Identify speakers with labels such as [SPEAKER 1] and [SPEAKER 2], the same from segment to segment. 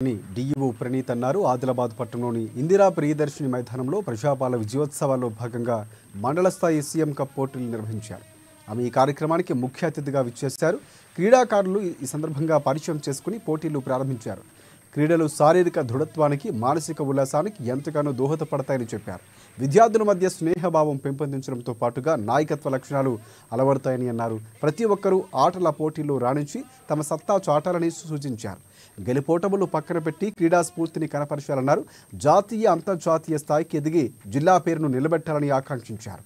[SPEAKER 1] DEO Praneeth అన్నారు. ఆదిలాబాద్ పట్టణంలోని ఇందిరా ప్రియదర్శిని మైదానంలో ప్రజాపాలన విజయోత్సవాల్లో భాగంగా మండల స్థాయి సీఎం కప్ పోటీలు నిర్వహించారు. ఆమె ఈ కార్యక్రమానికి ముఖ్య అతిథిగా విచ్చేశారు. క్రీడాకారులు ఈ సందర్భంగా పరిచయం చేసుకుని పోటీలు ప్రారంభించారు. క్రీడలు శారీరక దృఢత్వానికి, మానసిక ఉల్లాసానికి ఎంతగానో దోహదపడతాయని చెప్పారు. విద్యార్థుల మధ్య స్నేహభావం పెంపొందించడంతో పాటుగా నాయకత్వ లక్షణాలు అలవడతాయని అన్నారు. ప్రతి ఒక్కరూ ఆటల పోటీల్లో రాణించి తమ సత్తా చాటాలని సూచించారు. గెలుపోటములు పక్కన పెట్టి క్రీడా స్ఫూర్తిని కనపరచాలన్నారు. జాతీయ, అంతర్జాతీయ స్థాయికి ఎదిగి జిల్లా పేరును నిలబెట్టాలని ఆకాంక్షించారు.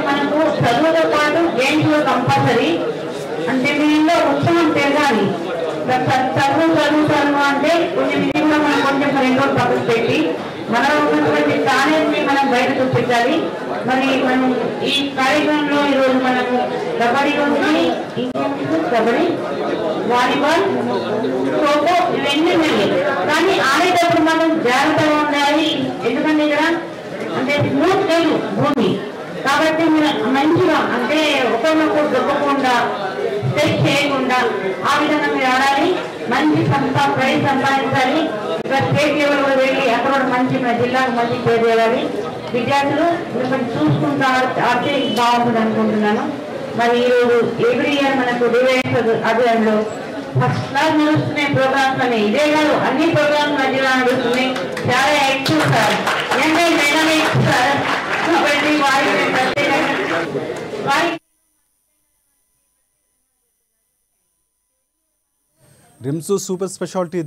[SPEAKER 2] మనకు చదువుతో పాటు గేమ్స్ లో కంపల్సరీ అంటే దీనిలో ఉత్సాహం పెరగాలి. చదువు అంటే కొంచెం ఇది కూడా మనం కొంచెం 2 రోజులు పక్కన పెట్టి మనం ఉన్నటువంటి టాలెంట్ మనం బయట చూపించాలి. మరి మనం ఈ కార్యక్రమంలో ఈరోజు మనకు కబడ్డీ ఉంది, కబడ్డీ, వాలీబాల్, ఖోఖో ఇవన్నీ ఉన్నాయి. కానీ ఆడేటప్పుడు మనం జాగ్రత్తగా ఉండాలి. ఎందుకంటే ఇక్కడ అంటే స్మూత్ లేదు భూమి, కాబట్టి మంచిగా అంటే ఒకరినొకరు దొక్కకుండా స్టెప్ చేయకుండా ఆ విధంగా మీరు ఆడాలి. మంచి ప్రైజ్ సంపాదించాలి. ఇక్కడ స్టేట్ లెవెల్ కూడా వెళ్ళి అక్కడ మంచి జిల్లాకు మంచి పేరు చేయాలి. విద్యార్థులు మిమ్మల్ని చూసుకుంటూ ఆడితే బాగుంటుంది అనుకుంటున్నాను. మరి ఈరోజు ఎవ్రీ ఇయర్ మనకు డివైఎస్ ఆధ్వర్యంలో ఫస్ట్ క్లాస్ నడుస్తున్నాయి ప్రోగ్రామ్స్ అని. ఇదే కాదు, అన్ని ప్రోగ్రామ్స్ మధ్యలో నడుస్తున్నాయి. చాలా యాక్టివ్ సార్, డైనమిక్ సార్. కాబట్టి
[SPEAKER 1] రిమ్స్ సూపర్ స్పెషాలిటీ